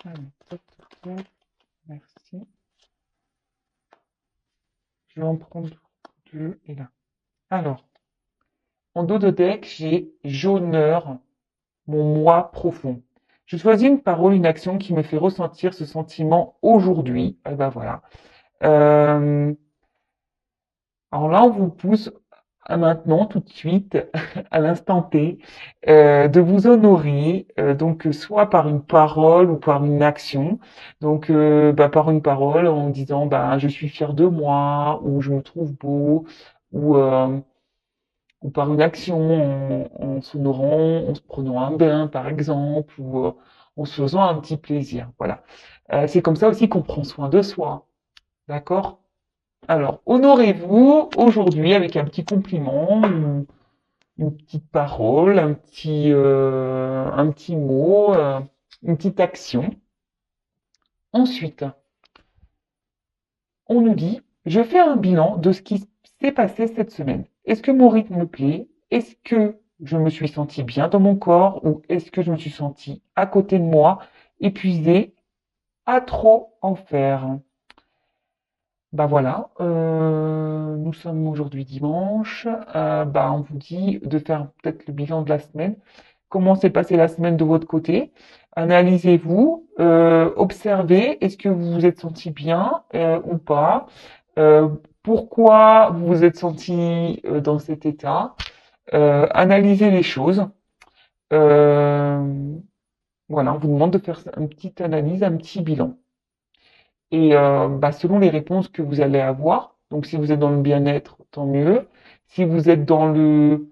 Alors, tac, tac, tac. Merci. Je vais en prendre deux et là. Alors, en dos de deck, j'ai j'honore mon moi profond. Je choisis une parole, une action qui me fait ressentir ce sentiment aujourd'hui. Et ben voilà. Euh, alors là, on vous pousse à maintenant, tout de suite, à l'instant T, de vous honorer, donc soit par une parole ou par une action. Donc, bah, par une parole en disant, bah, je suis fier de moi, ou je me trouve beau, ou, euh, ou par une action en s'honorant, en se prenant un bain, par exemple, ou en se faisant un petit plaisir. Voilà. C'est comme ça aussi qu'on prend soin de soi. D'accord? Alors, honorez-vous aujourd'hui avec un petit compliment, une petite parole, un petit mot, une petite action. Ensuite, on nous dit, je fais un bilan de ce qui s'est passé cette semaine. Est-ce que mon rythme me plaît? Est-ce que je me suis senti bien dans mon corps ou est-ce que je me suis senti à côté de moi, épuisé, à trop en faire? Bah voilà, nous sommes aujourd'hui dimanche. Bah on vous dit de faire peut-être le bilan de la semaine. Comment s'est passée la semaine de votre côté? Analysez-vous, observez, est-ce que vous vous êtes senti bien ou pas? Euh, Pourquoi vous vous êtes senti dans cet état? Analysez les choses. Euh, voilà, on vous demande de faire une petite analyse, un petit bilan. Et bah, selon les réponses que vous allez avoir, donc si vous êtes dans le bien-être, tant mieux. Si vous êtes dans le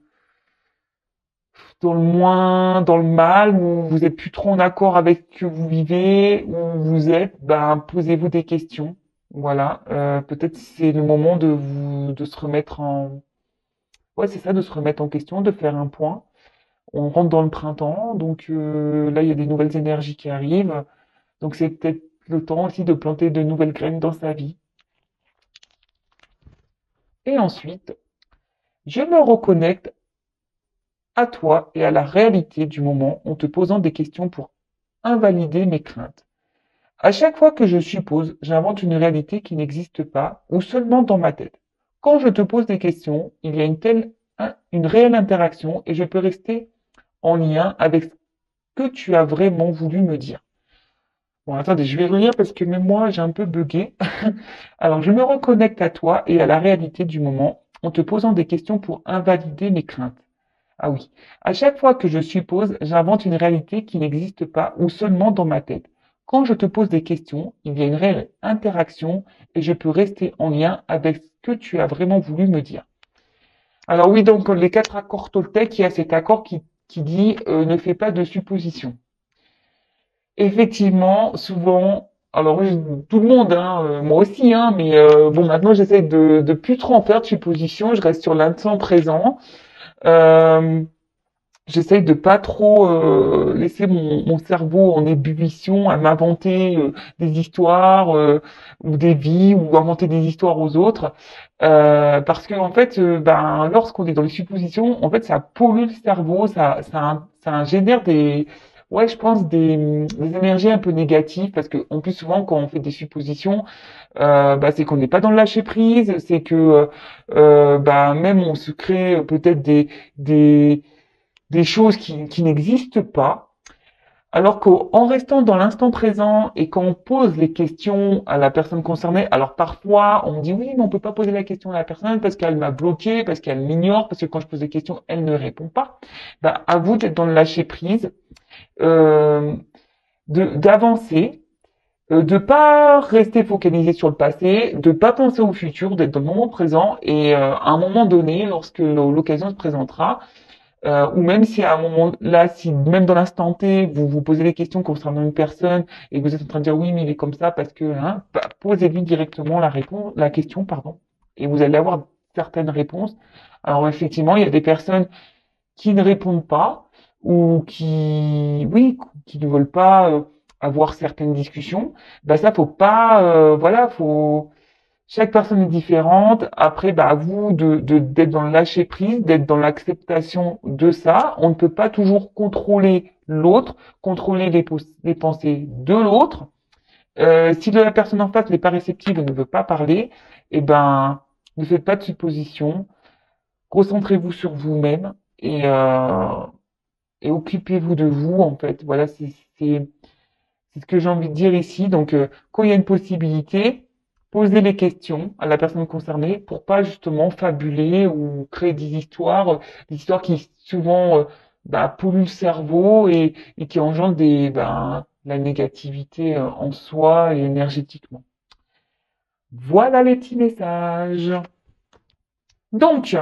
moins, dans le mal, où vous êtes plus trop en accord avec ce que vous vivez, où vous êtes, ben posez-vous des questions. Voilà, peut-être c'est le moment de se remettre en, ouais c'est ça, de se remettre en question, de faire un point. On rentre dans le printemps, donc là il y a des nouvelles énergies qui arrivent, donc c'est peut-être le temps aussi de planter de nouvelles graines dans sa vie. Et ensuite, je me reconnecte à toi et à la réalité du moment en te posant des questions pour invalider mes craintes. À chaque fois que je suppose, j'invente une réalité qui n'existe pas ou seulement dans ma tête. Quand je te pose des questions, il y a une réelle interaction et je peux rester en lien avec ce que tu as vraiment voulu me dire. Bon, attendez, je vais relire parce que même moi, j'ai un peu bugué. Alors, je me reconnecte à toi et à la réalité du moment en te posant des questions pour invalider mes craintes. Ah oui. À chaque fois que je suppose, j'invente une réalité qui n'existe pas ou seulement dans ma tête. Quand je te pose des questions, il y a une réelle interaction et je peux rester en lien avec ce que tu as vraiment voulu me dire. Alors oui, donc les quatre accords Toltec, il y a cet accord qui dit ne fais pas de suppositions. Effectivement, souvent, alors oui, tout le monde, hein, moi aussi, hein, mais bon, maintenant j'essaie de plus trop en faire de suppositions, je reste sur l'instant présent. Euh, J'essaye de pas trop laisser mon cerveau en ébullition à m'inventer des histoires ou des vies ou inventer des histoires aux autres parce que en fait ben lorsqu'on est dans les suppositions en fait ça pollue le cerveau ça génère des ouais je pense des énergies un peu négatives parce que en plus souvent quand on fait des suppositions bah, c'est qu'on n'est pas dans le lâcher prise c'est que bah même on se crée peut-être des des choses qui n'existent pas, alors qu'en restant dans l'instant présent et quand on pose les questions à la personne concernée, alors parfois on me dit oui, mais on peut pas poser la question à la personne parce qu'elle m'a bloqué, parce qu'elle m'ignore, parce que quand je pose des questions, elle ne répond pas. Bah, à vous d'être dans le lâcher prise, euh, d'avancer, de pas rester focalisé sur le passé, de pas penser au futur, d'être dans le moment présent et à un moment donné, lorsque l'occasion se présentera, ou même si à un moment là, si même dans l'instant T, vous vous posez des questions concernant une personne et que vous êtes en train de dire oui, mais il est comme ça parce que, hein, bah, posez-lui directement la question, pardon, et vous allez avoir certaines réponses. Alors effectivement, il y a des personnes qui ne répondent pas ou qui, oui, qui ne veulent pas avoir certaines discussions. Bah ça, faut pas, voilà, chaque personne est différente. Après, bah, à vous d'être dans le lâcher prise, d'être dans l'acceptation de ça. On ne peut pas toujours contrôler l'autre, contrôler les pensées de l'autre. Si la personne en face n'est pas réceptive et ne veut pas parler, eh ben, ne faites pas de suppositions. Concentrez-vous sur vous-même et occupez-vous de vous, en fait. Voilà, c'est ce que j'ai envie de dire ici. Donc, quand il y a une possibilité, posez les questions à la personne concernée pour pas justement fabuler ou créer des histoires qui souvent bah, polluent le cerveau et qui engendrent la négativité en soi et énergétiquement. Voilà les petits messages. Donc,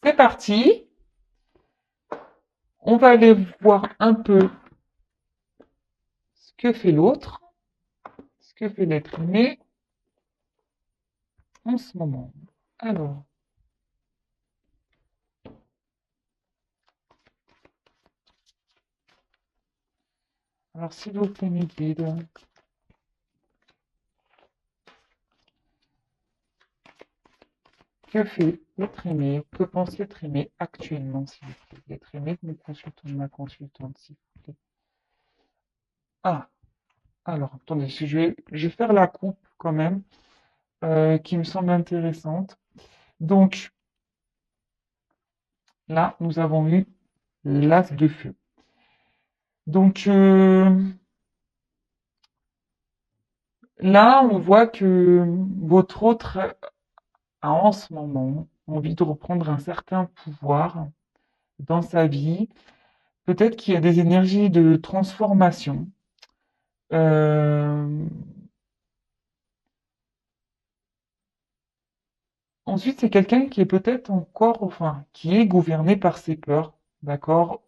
c'est parti. On va aller voir un peu ce que fait l'autre, ce que fait l'être aimé en ce moment. Alors, s'il vous plaît, mes guides, que fait l'être aimé? Que pense l'être aimé actuellement, s'il vous plaît? L'être aimé de mon consultant, de ma consultante, s'il vous plaît. Ah, alors, attendez, je vais faire la coupe quand même, qui me semble intéressante. Donc, là, nous avons eu l'as de feu. Donc, là, on voit que votre autre a en ce moment envie de reprendre un certain pouvoir dans sa vie. Peut-être qu'il y a des énergies de transformation. Euh, Ensuite, c'est quelqu'un qui est peut-être encore, enfin, qui est gouverné par ses peurs, d'accord,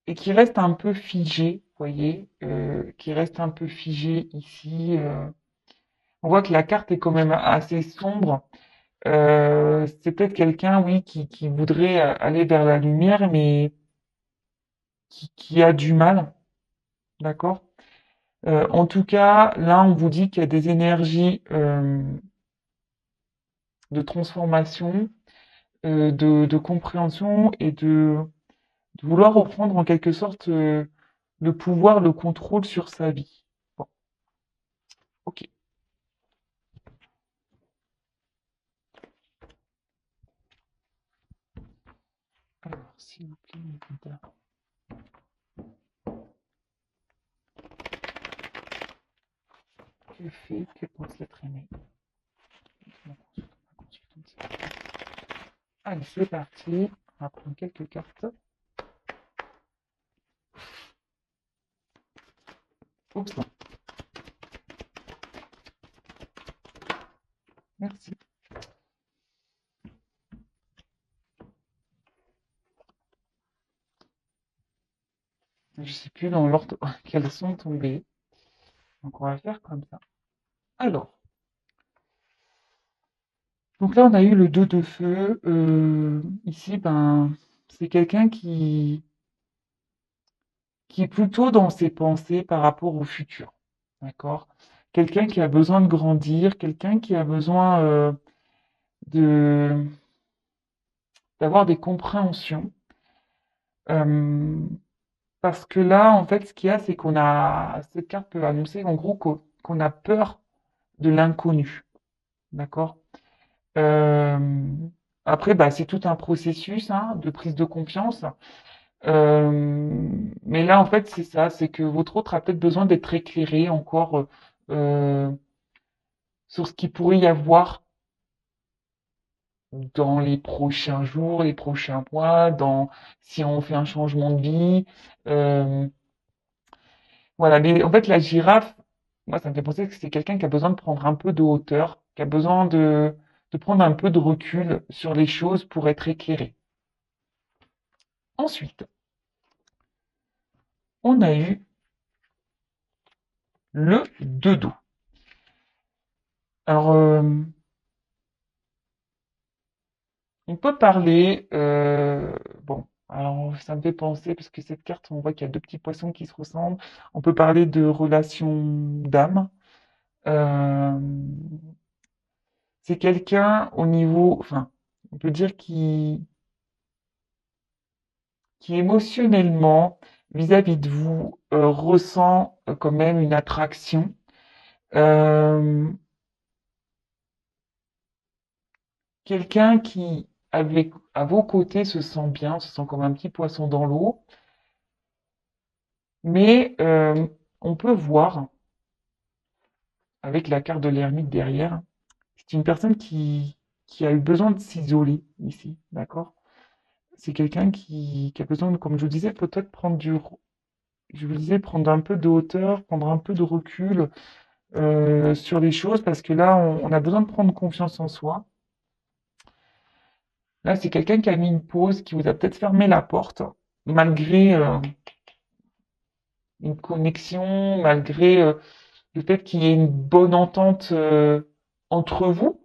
et qui reste un peu figé, vous voyez, qui reste un peu figé ici. On voit que la carte est quand même assez sombre. C'est peut-être quelqu'un, oui, qui voudrait aller vers la lumière, mais qui a du mal, d'accord? En tout cas, là, on vous dit qu'il y a des énergies de transformation, de compréhension et de vouloir reprendre en quelque sorte le pouvoir, le contrôle sur sa vie. Bon, ok. Alors, s'il vous plaît, mes guides, que fait, que pense l'être aimé? Ma consultante. Allez, c'est parti. On va prendre quelques cartes. Oups, non. Merci. Je ne sais plus dans l'ordre qu'elles sont tombées. Donc, on va faire comme ça. Alors, donc là, on a eu le 2 de feu. Ici, ben, c'est quelqu'un qui est plutôt dans ses pensées par rapport au futur. D'accord? Quelqu'un qui a besoin de grandir, quelqu'un qui a besoin de d'avoir des compréhensions. Euh, Parce que là, en fait, ce qu'il y a, c'est qu'on a, cette carte peut annoncer en gros qu'on a peur de l'inconnu. D'accord? Euh, Après, bah, c'est tout un processus hein, de prise de confiance. Mais là, en fait, c'est ça, c'est que votre autre a peut-être besoin d'être éclairé encore sur ce qu'il pourrait y avoir dans les prochains jours, les prochains mois, dans si on fait un changement de vie. Euh, voilà, mais en fait, la girafe, moi, ça me fait penser que c'est quelqu'un qui a besoin de prendre un peu de hauteur, qui a besoin de prendre un peu de recul sur les choses pour être éclairé. Ensuite, on a eu le deux dos. Alors, on peut parler, bon, alors ça me fait penser, parce que cette carte, on voit qu'il y a deux petits poissons qui se ressemblent. On peut parler de relation d'âme. Euh, c'est quelqu'un au niveau, enfin, on peut dire qui émotionnellement, vis-à-vis de vous, ressent quand même une attraction. Euh, quelqu'un qui, avec, à vos côtés, se sent bien, se sent comme un petit poisson dans l'eau, mais on peut voir, avec la carte de l'ermite derrière, c'est une personne qui a eu besoin de s'isoler ici, d'accord? C'est quelqu'un qui a besoin de, comme je vous disais, peut-être je vous disais, prendre un peu de hauteur, prendre un peu de recul sur les choses, parce que là, on a besoin de prendre confiance en soi. Là, c'est quelqu'un qui a mis une pause, qui vous a peut-être fermé la porte, malgré une connexion, malgré le fait qu'il y ait une bonne entente entre vous.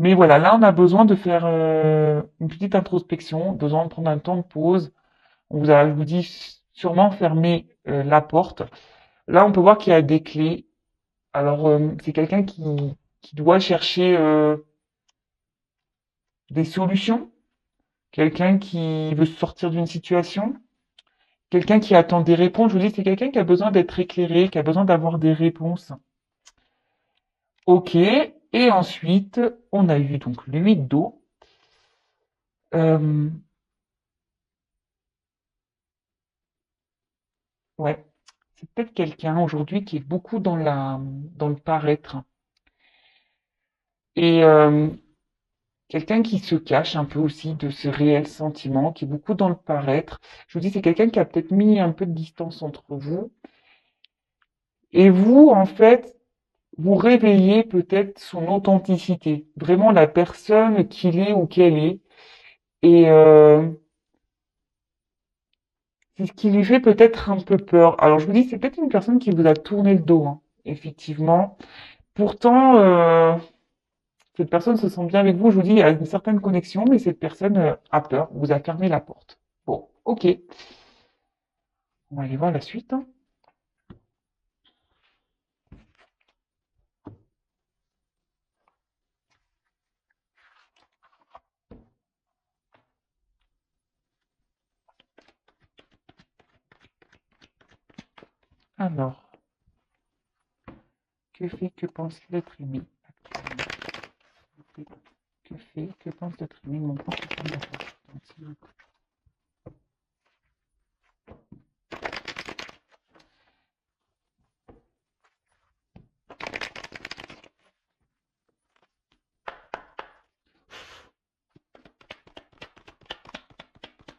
Mais voilà, là, on a besoin de faire une petite introspection, besoin de prendre un temps de pause. Je vous dis, sûrement fermer la porte. Là, on peut voir qu'il y a des clés. Alors, c'est quelqu'un qui doit chercher des solutions, quelqu'un qui veut sortir d'une situation, quelqu'un qui attend des réponses. Je vous dis, c'est quelqu'un qui a besoin d'être éclairé, qui a besoin d'avoir des réponses. Ok. Et ensuite, on a eu donc l'huile d'eau. Euh, ouais. C'est peut-être quelqu'un aujourd'hui qui est beaucoup dans le paraître. Et quelqu'un qui se cache un peu aussi de ce réel sentiment, qui est beaucoup dans le paraître. Je vous dis, c'est quelqu'un qui a peut-être mis un peu de distance entre vous. Et vous, en fait, vous réveillez peut-être son authenticité, vraiment la personne qu'il est ou qu'elle est. Et c'est ce qui lui fait peut-être un peu peur. Alors je vous dis, c'est peut-être une personne qui vous a tourné le dos, hein, effectivement. Pourtant, cette personne se sent bien avec vous. Je vous dis, il y a une certaine connexion, mais cette personne a peur, vous a fermé la porte. Bon, ok. On va aller voir la suite, hein. Alors, que pense l'être aimé actuellement? Que pense l'être aimé de mon propre femme.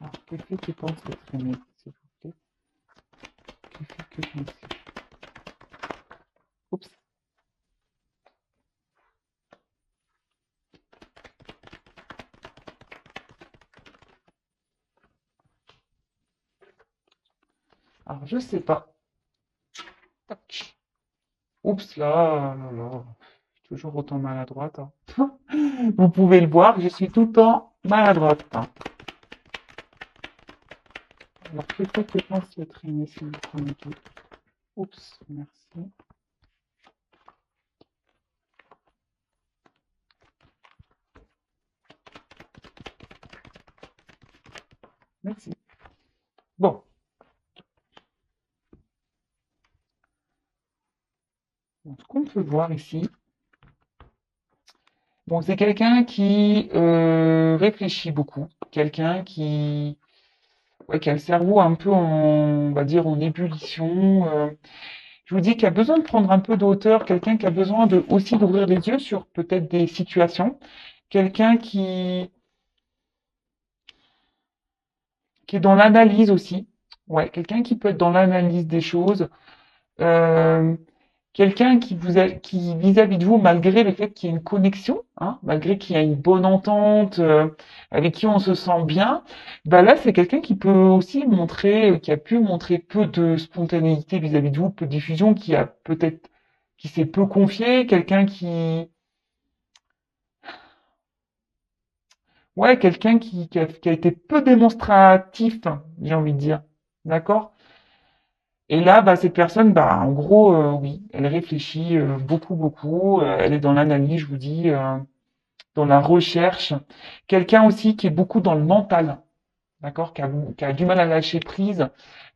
Alors, que pense l'être aimé, s'il vous plaît? Que pense? Oups. Alors, je sais pas. Tac. Oups, là. Toujours autant maladroite, hein. Vous pouvez le voir, je suis tout le temps maladroite, hein. Alors, que pense l'être aimé, s'il vous plaît? Oups, merci. Merci. Bon, ce qu'on peut voir ici, bon, c'est quelqu'un qui réfléchit beaucoup, quelqu'un qui a le cerveau un peu on va dire, en ébullition. Je vous dis qu'il a besoin de prendre un peu de hauteur, quelqu'un qui a besoin de aussi d'ouvrir les yeux sur peut-être des situations, quelqu'un qui est dans l'analyse aussi. Ouais, quelqu'un qui peut être dans l'analyse des choses. Euh, quelqu'un qui vis-à-vis de vous, malgré le fait qu'il y ait une connexion, hein, malgré qu'il y a une bonne entente, avec qui on se sent bien, bah là c'est quelqu'un qui peut aussi montrer, qui a pu montrer peu de spontanéité vis-à-vis de vous, peu de diffusion, qui s'est peu confié, quelqu'un qui, ouais, quelqu'un qui a été peu démonstratif, j'ai envie de dire. D'accord? Et là, bah, cette personne, bah, en gros, oui, elle réfléchit beaucoup, beaucoup. Elle est dans l'analyse, je vous dis, dans la recherche. Quelqu'un aussi qui est beaucoup dans le mental, d'accord, qui a du mal à lâcher prise,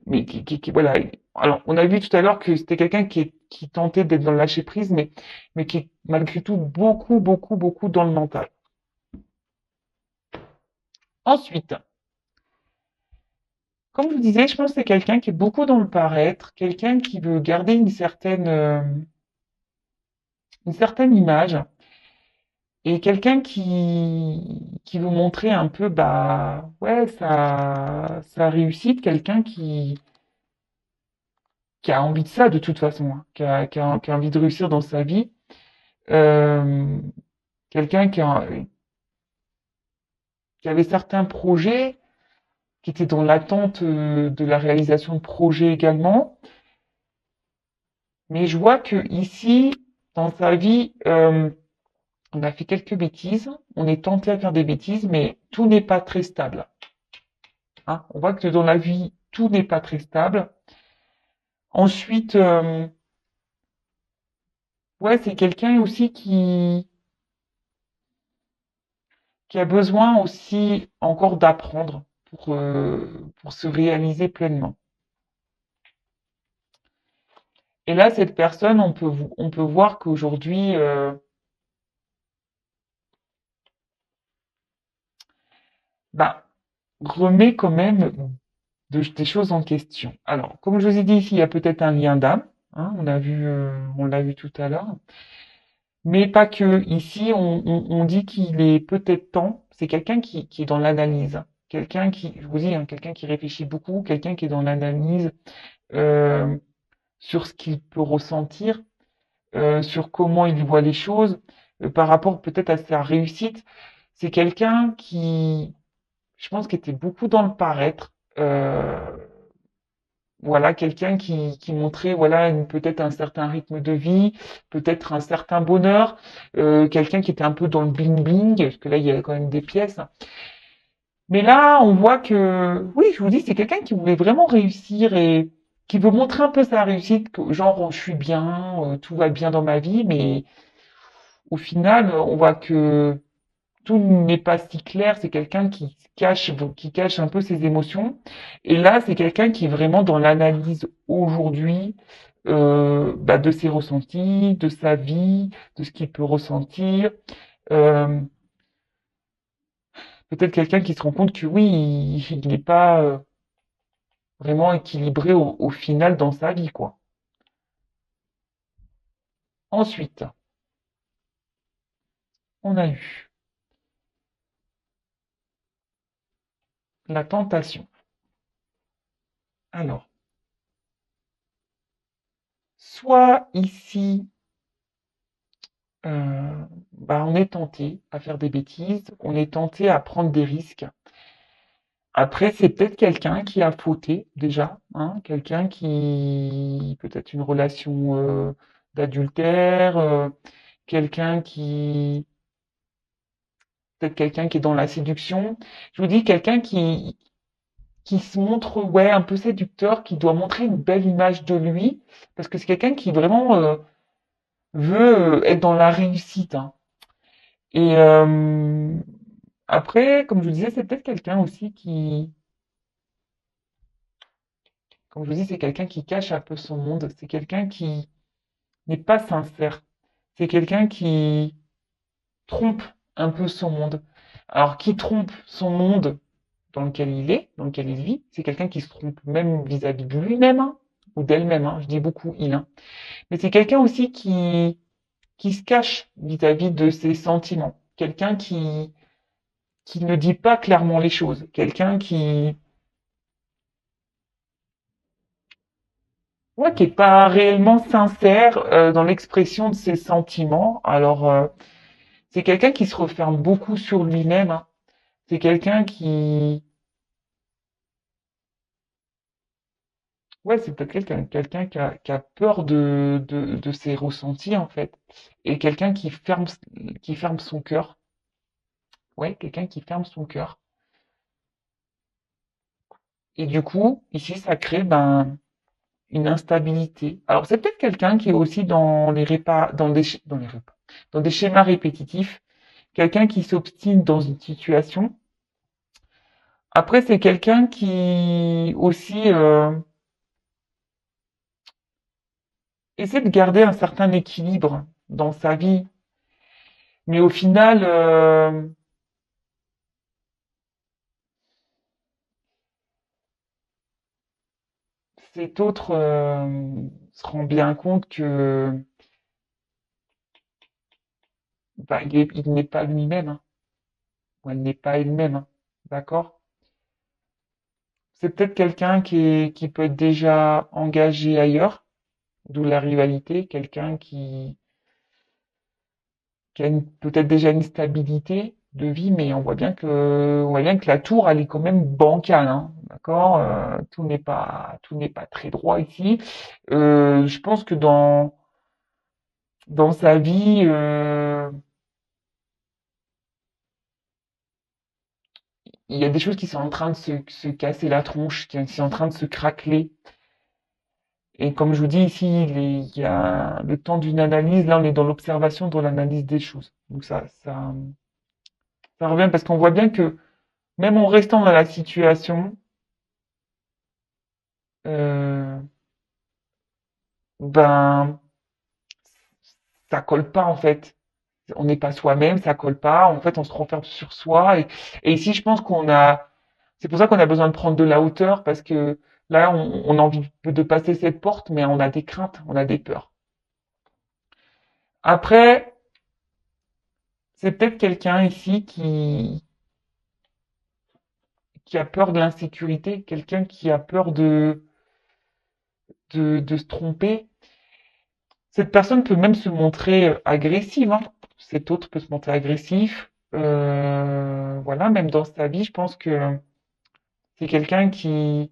mais voilà. Alors, on a vu tout à l'heure que c'était quelqu'un qui tentait d'être dans le lâcher prise, mais qui est malgré tout beaucoup, beaucoup, beaucoup dans le mental. Ensuite, comme je vous disais, je pense que c'est quelqu'un qui est beaucoup dans le paraître, quelqu'un qui veut garder une certaine image, et quelqu'un qui veut montrer un peu, bah, ouais, sa réussite, quelqu'un qui a envie de ça de toute façon, hein, qui a envie de réussir dans sa vie, euh, quelqu'un qui avait certains projets, qui était dans l'attente de la réalisation de projets également. Mais je vois que ici, dans sa vie, on a fait quelques bêtises, on est tenté à faire des bêtises, mais tout n'est pas très stable. Hein. On voit que dans la vie, tout n'est pas très stable. Ensuite, ouais, c'est quelqu'un aussi qui a besoin aussi encore d'apprendre pour se réaliser pleinement. Et là, cette personne, on peut voir qu'aujourd'hui, bah, remet quand même des choses en question. Alors, comme je vous ai dit ici, il y a peut-être un lien d'âme, hein, on l'a vu tout à l'heure, mais pas que. Ici, on dit qu'il est peut-être temps. C'est quelqu'un qui est dans l'analyse, quelqu'un qui, je vous dis, hein, quelqu'un qui réfléchit beaucoup, quelqu'un qui est dans l'analyse euh, sur ce qu'il peut ressentir, sur comment il voit les choses, par rapport peut-être à sa réussite. C'est quelqu'un qui, je pense, qui était beaucoup dans le paraître. Voilà, quelqu'un qui montrait voilà peut-être un certain rythme de vie, peut-être un certain bonheur, quelqu'un qui était un peu dans le bling bling, parce que là il y a quand même des pièces. Mais là, on voit que oui, je vous dis, c'est quelqu'un qui voulait vraiment réussir et qui veut montrer un peu sa réussite, genre je suis bien, tout va bien dans ma vie, mais au final, on voit que tout n'est pas si clair. C'est quelqu'un qui cache un peu ses émotions. Et là, c'est quelqu'un qui est vraiment dans l'analyse aujourd'hui bah, de ses ressentis, de sa vie, de ce qu'il peut ressentir. Euh, Peut-être quelqu'un qui se rend compte que oui, il n'est pas vraiment équilibré au final dans sa vie, quoi. Ensuite, on a eu la tentation. Alors, soit ici, bah, on est tenté à faire des bêtises, on est tenté à prendre des risques. Après, c'est peut-être quelqu'un qui a fauté déjà, hein, quelqu'un qui peut-être une relation d'adultère, quelqu'un qui peut-être quelqu'un qui est dans la séduction. Je vous dis quelqu'un qui se montre ouais un peu séducteur, qui doit montrer une belle image de lui, parce que c'est quelqu'un qui vraiment veut être dans la réussite. Hein. Et après, comme je vous disais, c'est peut-être quelqu'un aussi comme je vous dis, c'est quelqu'un qui cache un peu son monde. C'est quelqu'un qui n'est pas sincère. C'est quelqu'un qui trompe un peu son monde. Alors, qui trompe son monde dans lequel il est, dans lequel il vit, c'est quelqu'un qui se trompe même vis-à-vis de lui-même, hein, ou d'elle-même, hein, je dis beaucoup il. Hein. Mais c'est quelqu'un aussi qui se cache vis-à-vis de ses sentiments. Quelqu'un qui ne dit pas clairement les choses. Quelqu'un ouais, qui est pas réellement sincère dans l'expression de ses sentiments. Alors, c'est quelqu'un qui se referme beaucoup sur lui-même. Hein. C'est quelqu'un ouais, c'est peut-être quelqu'un qui a peur de ses ressentis en fait, et quelqu'un qui ferme son cœur. Ouais, quelqu'un qui ferme son cœur. Et du coup, ici, ça crée ben, une instabilité. Alors, c'est peut-être quelqu'un qui est aussi dans les dans des schémas répétitifs, quelqu'un qui s'obstine dans une situation. Après, c'est quelqu'un qui aussi essaie de garder un certain équilibre dans sa vie, mais au final, cet autre se rend bien compte que bah, il n'est pas lui-même, hein, ou elle n'est pas elle-même, hein, d'accord? C'est peut-être quelqu'un qui peut être déjà engagé ailleurs, d'où la rivalité, quelqu'un qui a peut-être déjà une stabilité de vie, mais on voit bien que la tour, elle est quand même bancale, hein, d'accord? Tout n'est pas très droit ici. Je pense que dans sa vie, il y a des choses qui sont en train de se casser la tronche, qui sont en train de se craqueler. Et comme je vous dis ici, il y a le temps d'une analyse. Là, on est dans l'observation, dans l'analyse des choses. Donc ça revient parce qu'on voit bien que même en restant dans la situation, euh, ben, ça colle pas en fait. On n'est pas soi-même, ça colle pas. En fait, on se renferme sur soi. Et ici, je pense c'est pour ça qu'on a besoin de prendre de la hauteur parce que là, on a envie de passer cette porte, mais on a des craintes, on a des peurs. Après, c'est peut-être quelqu'un ici qui a peur de l'insécurité, quelqu'un qui a peur de se tromper. Cette personne peut même se montrer agressive, hein. Cet autre peut se montrer agressif. Voilà, même dans sa vie, je pense que c'est quelqu'un qui,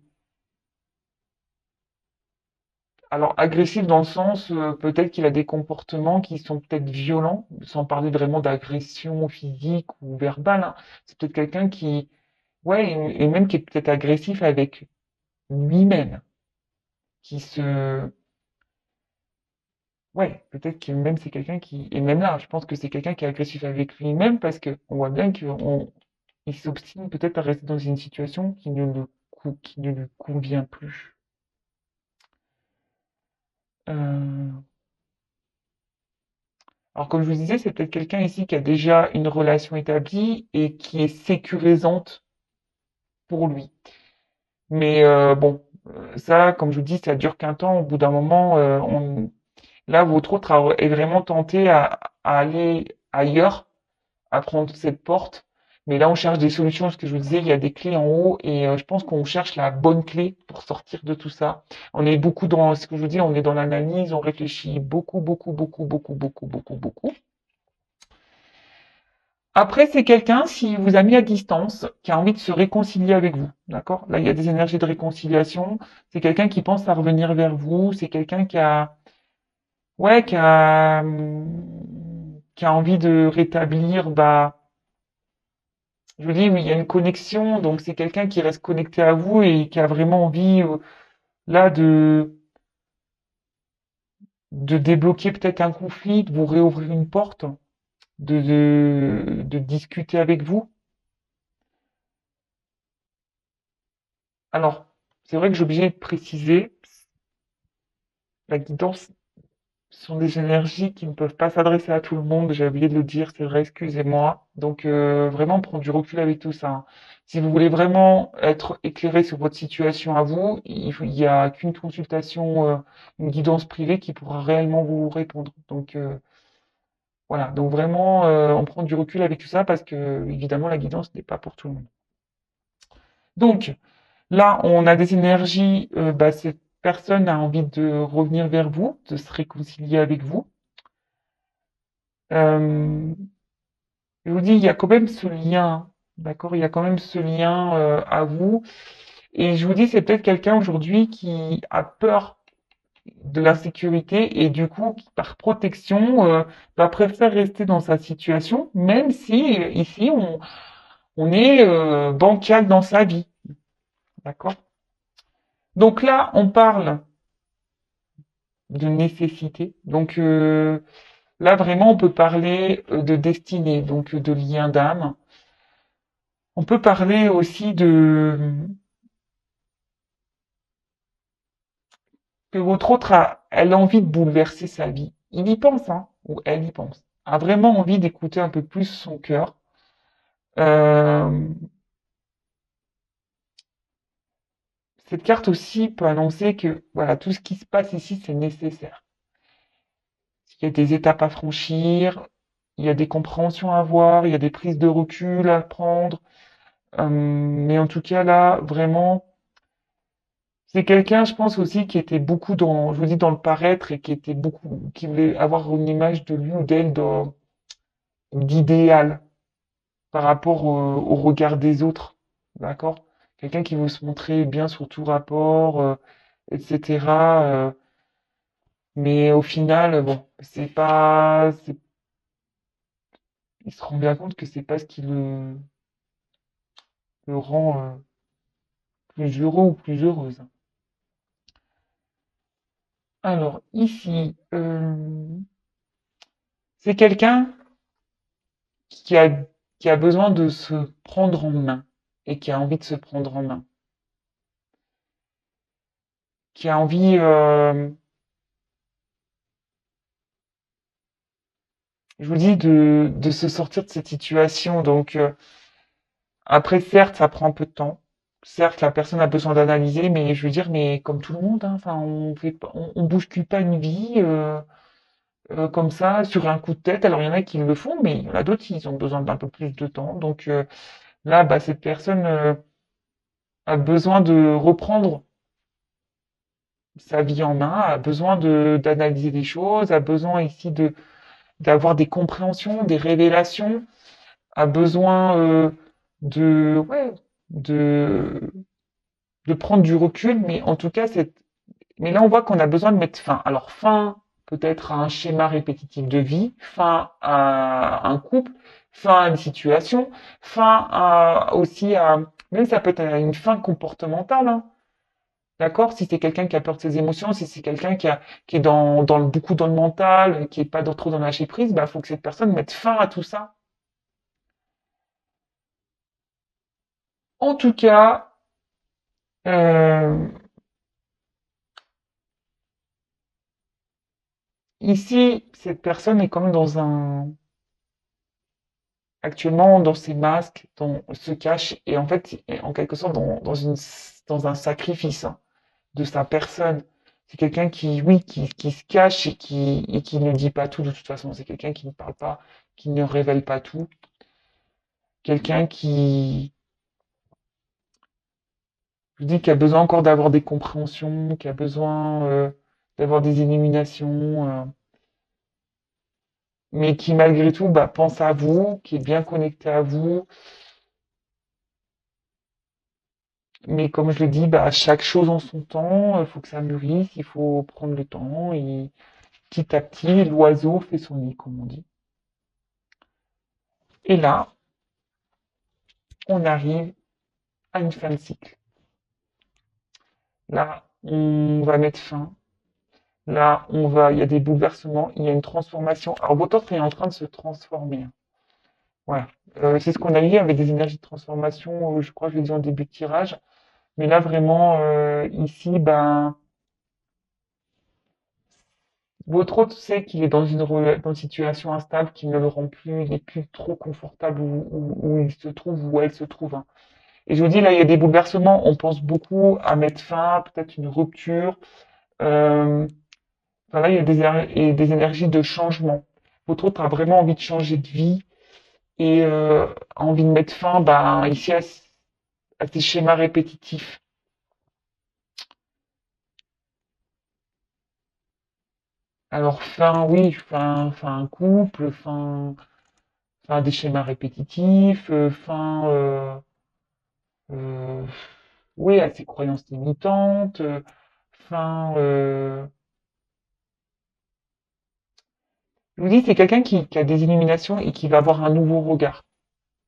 alors agressif dans le sens, peut-être qu'il a des comportements qui sont peut-être violents, sans parler vraiment d'agression physique ou verbale, hein. C'est peut-être quelqu'un qui, ouais, et même qui est peut-être agressif avec lui-même, qui se, ouais, peut-être que même c'est quelqu'un qui, et même là, je pense que c'est quelqu'un qui est agressif avec lui-même parce que on voit bien il s'obstine peut-être à rester dans une situation qui ne lui convient plus. Euh, alors comme je vous disais, c'est peut-être quelqu'un ici qui a déjà une relation établie et qui est sécurisante pour lui. Mais bon, ça, comme je vous dis, ça dure qu'un temps. Au bout d'un moment, là, votre autre est vraiment tenté à aller ailleurs, à prendre cette porte. Mais là, on cherche des solutions. Ce que je vous disais, il y a des clés en haut et je pense qu'on cherche la bonne clé pour sortir de tout ça. On est beaucoup dans ce que je vous dis, on est dans l'analyse, on réfléchit beaucoup, beaucoup, beaucoup, beaucoup, beaucoup, beaucoup, beaucoup. Après, c'est quelqu'un, s'il vous a mis à distance, qui a envie de se réconcilier avec vous. D'accord? Là, il y a des énergies de réconciliation. C'est quelqu'un qui pense à revenir vers vous. C'est quelqu'un ouais, qui a envie de rétablir, bah, je vous dis, oui, il y a une connexion, donc c'est quelqu'un qui reste connecté à vous et qui a vraiment envie, là, de débloquer peut-être un conflit, de vous réouvrir une porte, de discuter avec vous. Alors, c'est vrai que j'ai obligé de préciser, la guidance sont des énergies qui ne peuvent pas s'adresser à tout le monde. J'ai oublié de le dire, c'est vrai, excusez-moi. Donc, vraiment prendre du recul avec tout ça, hein. Si vous voulez vraiment être éclairé sur votre situation à vous, il y a qu'une consultation, une guidance privée qui pourra réellement vous répondre. Donc, voilà. Donc, vraiment, on prend du recul avec tout ça parce que, évidemment, la guidance n'est pas pour tout le monde. Donc, là, on a des énergies, bah, cette personne a envie de revenir vers vous, de se réconcilier avec vous. Euh, je vous dis, il y a quand même ce lien, d'accord? Il y a quand même ce lien à vous. Et je vous dis, c'est peut-être quelqu'un aujourd'hui qui a peur. de l'insécurité et du coup, qui, par protection, va préférer rester dans sa situation, même si ici, on est bancal dans sa vie. D'accord? Donc là, on parle de nécessité. Donc là, vraiment, on peut parler de destinée, donc de lien d'âme. On peut parler aussi de que votre autre a, elle a envie de bouleverser sa vie. Il y pense, hein, ou elle y pense. A vraiment envie d'écouter un peu plus son cœur. Euh, cette carte aussi peut annoncer que voilà, tout ce qui se passe ici, c'est nécessaire. Il y a des étapes à franchir, il y a des compréhensions à avoir, il y a des prises de recul à prendre. Mais en tout cas, là, vraiment, c'est quelqu'un, je pense aussi, qui était beaucoup dans, je vous dis, dans le paraître et qui était beaucoup, qui voulait avoir une image de lui ou d'elle d'idéal par rapport au regard des autres. D'accord? Quelqu'un qui veut se montrer bien sur tout rapport, etc. Mais au final, bon, c'est pas, il se rend bien compte que c'est pas ce qui le rend plus heureux ou plus heureuse. Alors ici, c'est quelqu'un qui a, qui a besoin de se prendre en main et qui a envie de se prendre en main, qui a envie, je vous dis, de se sortir de cette situation. Donc après, certes, ça prend un peu de temps. Certes, la personne a besoin d'analyser, mais je veux dire, mais comme tout le monde, hein, enfin, on fait pas, on bouscule pas une vie comme ça sur un coup de tête. Alors il y en a qui le font, mais il y en a d'autres qui ont besoin d'un peu plus de temps. Donc là, bah, cette personne a besoin de reprendre sa vie en main, a besoin de d'analyser des choses, a besoin ici de d'avoir des compréhensions, des révélations, a besoin de ouais de de prendre du recul, mais en tout cas mais là on voit qu'on a besoin de mettre fin. Alors fin peut-être à un schéma répétitif de vie, fin à un couple, fin à une situation, fin à aussi à même ça peut être une fin comportementale, hein. D'accord? Si c'est quelqu'un qui a peur de ses émotions, si c'est quelqu'un qui est beaucoup dans le mental, qui est pas trop dans la lâcher prise, bah, faut que cette personne mette fin à tout ça. En tout cas, euh, ici, cette personne est quand même actuellement dans ses masques, se cache, et en fait, est en quelque sorte dans un sacrifice, hein, de sa personne. C'est quelqu'un qui, oui, qui se cache et qui ne dit pas tout de toute façon. C'est quelqu'un qui ne parle pas, qui ne révèle pas tout. Quelqu'un je dis, qui a besoin encore d'avoir des compréhensions, qui a besoin d'avoir des illuminations, mais qui malgré tout bah, pense à vous, qui est bien connecté à vous. Mais comme je le dis, bah, chaque chose en son temps, il faut que ça mûrisse, il faut prendre le temps et petit à petit, l'oiseau fait son nid, comme on dit. Et là, on arrive à une fin de cycle. Là, on va mettre fin. Là, il y a des bouleversements, il y a une transformation. Alors, votre offre est en train de se transformer. Voilà. C'est ce qu'on a eu avec des énergies de transformation, je crois que je l'ai dit en début de tirage. Mais là, vraiment, ici, ben, votre hôte sait qu'il est dans une situation instable qui ne le rend plus, il n'est plus trop confortable où il se trouve, où elle se trouve, hein. Et je vous dis, là, il y a des bouleversements, on pense beaucoup à mettre fin, peut-être une rupture. Euh, enfin, là, il y a des énergies de changement. Votre hôte a vraiment envie de changer de vie et a envie de mettre fin, ben, ici, à ces schémas répétitifs. Alors, fin, oui, fin un couple, fin des schémas répétitifs, fin, oui, à ses croyances limitantes, fin, Je vous dis, c'est quelqu'un qui a des illuminations et qui va avoir un nouveau regard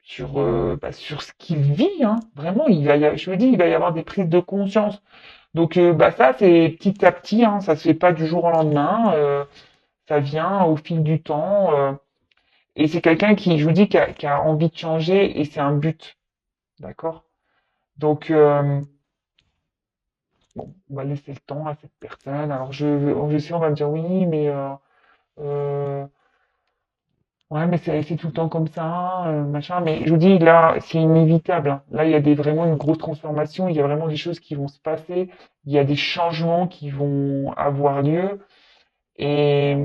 sur ce qu'il vit, hein. Vraiment, je vous dis, il va y avoir des prises de conscience. Donc, ça, c'est petit à petit, hein, ça se fait pas du jour au lendemain, ça vient au fil du temps. Et c'est quelqu'un qui, je vous dis, qui a envie de changer et c'est un but, d'accord? Donc, bon, on va laisser le temps à cette personne. Alors, je sais, on va me dire oui, mais euh, ouais, mais c'est tout le temps comme ça, machin. Mais je vous dis, là, c'est inévitable, hein. Là, il y a vraiment une grosse transformation. Il y a vraiment des choses qui vont se passer. Il y a des changements qui vont avoir lieu. Et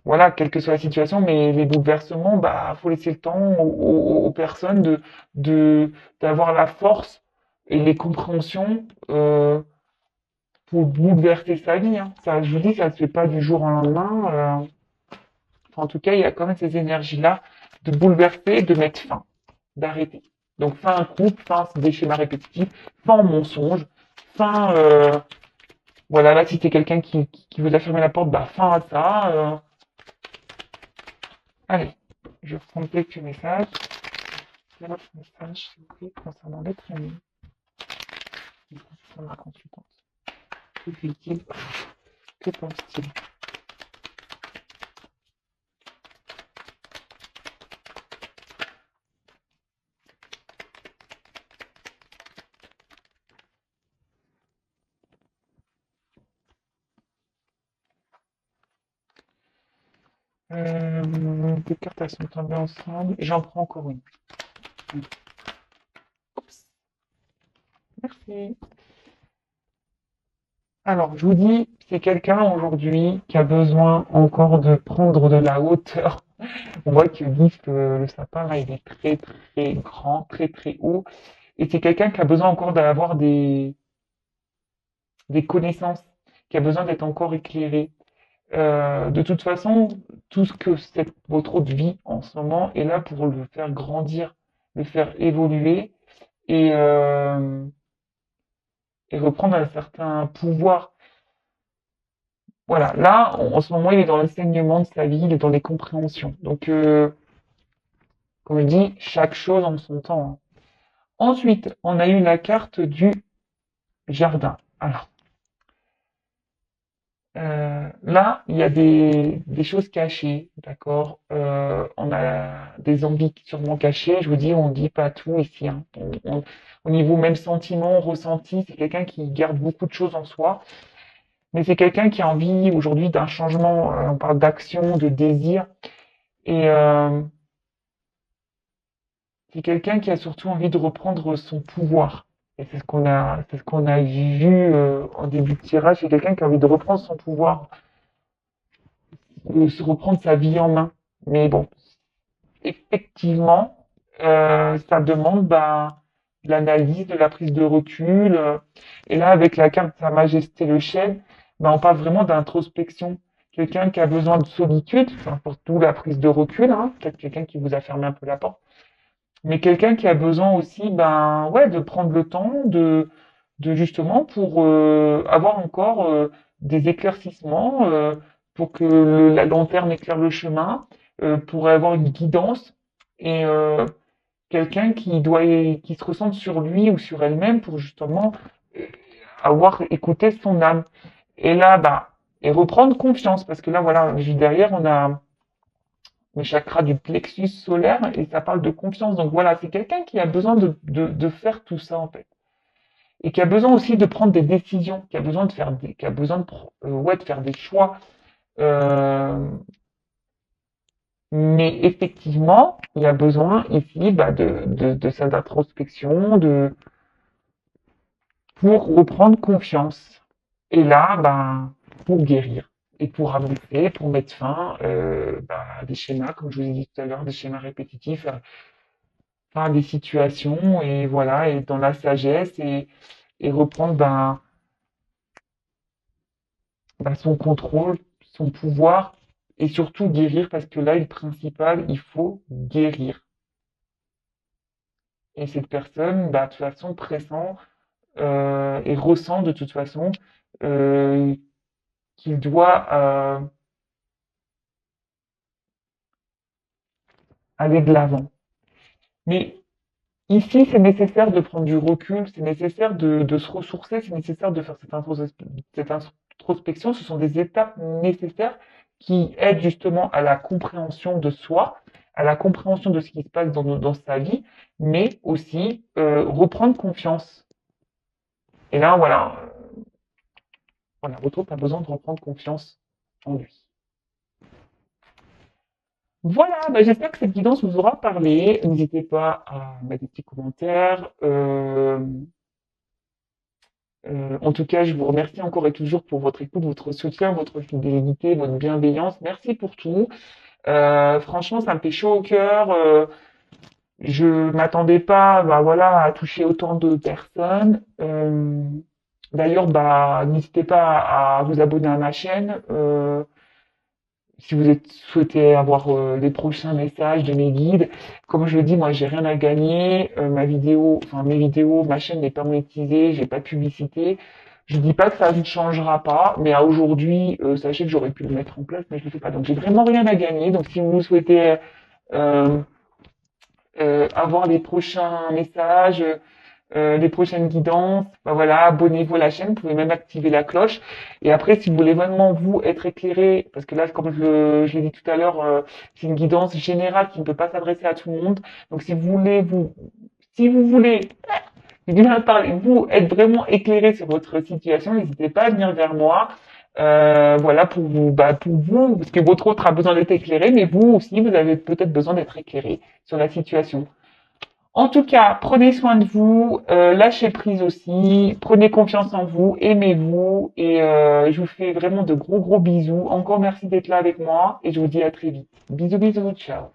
voilà, quelle que soit la situation, mais les bouleversements, bah, faut laisser le temps aux personnes de, d'avoir la force et les compréhensions pour bouleverser sa vie, hein. Ça, je vous dis, ça se fait pas du jour au lendemain. En tout cas, il y a quand même ces énergies-là de bouleverser, de mettre fin, d'arrêter. Donc, fin un couple, fin des schémas répétitifs, fin au mensonge, fin, voilà, là, si t'es quelqu'un qui veut fermer la porte, bah, fin à ça. Allez, je vais prendre quelques messages. Quel autre message, s'il vous plaît, concernant l'être aimé de ma consultante? Que fait-il? Que pense-t-il? Deux cartes, elles sont tombées ensemble. J'en prends encore une. Oups, merci. Alors, je vous dis, c'est quelqu'un aujourd'hui qui a besoin encore de prendre de la hauteur. On voit que le sapin, là, il est très, très grand, très, très haut. Et c'est quelqu'un qui a besoin encore d'avoir des connaissances, qui a besoin d'être encore éclairé. De toute façon, tout ce que votre autre vie en ce moment est là pour le faire grandir, le faire évoluer et, euh, et reprendre un certain pouvoir. Voilà, là, en ce moment, il est dans l'enseignement de sa vie, il est dans les compréhensions. Donc, comme je dis, chaque chose en son temps, hein. Ensuite, on a eu la carte du jardin. Alors, là, il y a des choses cachées, d'accord? On a des envies sûrement cachées. Je vous dis, on dit pas tout ici, hein. Au niveau même sentiment, ressenti, c'est quelqu'un qui garde beaucoup de choses en soi. Mais c'est quelqu'un qui a envie aujourd'hui d'un changement. On parle d'action, de désir. Et c'est quelqu'un qui a surtout envie de reprendre son pouvoir. Et c'est ce qu'on a vu en début de tirage. C'est quelqu'un qui a envie de reprendre son pouvoir, de se reprendre sa vie en main. Mais bon, effectivement, ça demande de l'analyse, de la prise de recul. Et là, avec la carte Sa Majesté le Chêne, on parle vraiment d'introspection. Quelqu'un qui a besoin de solitude, enfin, pour tout la prise de recul, hein, peut-être quelqu'un qui vous a fermé un peu la porte, mais quelqu'un qui a besoin aussi, ouais, de prendre le temps de justement pour avoir encore des éclaircissements, pour que la lanterne éclaire le chemin, pour avoir une guidance et quelqu'un qui se ressente sur lui ou sur elle-même pour justement euh, avoir écouté son âme. Et là, et reprendre confiance, parce que là, voilà, derrière, on a le chakra du plexus solaire et ça parle de confiance. Donc voilà, c'est quelqu'un qui a besoin de faire tout ça en fait. Et qui a besoin aussi de prendre des décisions, qui a besoin qui a besoin ouais, de faire des choix. Euh, mais effectivement, il y a besoin ici de cette introspection, pour reprendre confiance. Et là, pour guérir et pour avancer, pour mettre fin à des schémas, comme je vous ai dit tout à l'heure, des schémas répétitifs, fin à des situations, et voilà, et dans la sagesse, et reprendre son contrôle, son pouvoir, et surtout guérir, parce que là, le principal, il faut guérir. Et cette personne, de toute façon, pressent et ressent de toute façon euh, qu'il doit aller de l'avant. Mais ici, c'est nécessaire de prendre du recul, c'est nécessaire de se ressourcer, c'est nécessaire de faire cette introspection. Ce sont des étapes nécessaires qui aident justement à la compréhension de soi, à la compréhension de ce qui se passe dans sa vie, mais aussi reprendre confiance. Et là, voilà, votre autre a besoin de reprendre confiance en lui. Voilà, bah, j'espère que cette guidance vous aura parlé. N'hésitez pas à mettre des petits commentaires. En tout cas, je vous remercie encore et toujours pour votre écoute, votre soutien, votre fidélité, votre bienveillance. Merci pour tout. Franchement, ça me fait chaud au cœur. Je m'attendais pas, bah voilà, à toucher autant de personnes. D'ailleurs, bah, n'hésitez pas à vous abonner à ma chaîne. Si vous êtes souhaitez avoir les prochains messages de mes guides, comme je le dis, moi j'ai rien à gagner. Ma vidéo, enfin mes vidéos, ma chaîne n'est pas monétisée, j'ai pas de publicité. Je dis pas que ça ne changera pas, mais à aujourd'hui, sachez que j'aurais pu le mettre en place, mais je ne le fais pas. Donc j'ai vraiment rien à gagner. Donc si vous souhaitez euh, avoir les prochains messages, les prochaines guidances, bah voilà, abonnez-vous à la chaîne, vous pouvez même activer la cloche. Et après, si vous voulez vraiment vous être éclairé, parce que là, comme je l'ai dit tout à l'heure, c'est une guidance générale qui ne peut pas s'adresser à tout le monde. Donc, si vous voulez, j'ai du mal à parler, vous être vraiment éclairé sur votre situation, n'hésitez pas à venir vers moi. Voilà pour vous, parce que votre autre a besoin d'être éclairé, mais vous aussi, vous avez peut-être besoin d'être éclairé sur la situation. En tout cas, prenez soin de vous, lâchez prise aussi, prenez confiance en vous, aimez-vous et je vous fais vraiment de gros bisous. Encore merci d'être là avec moi et je vous dis à très vite. Bisous, ciao.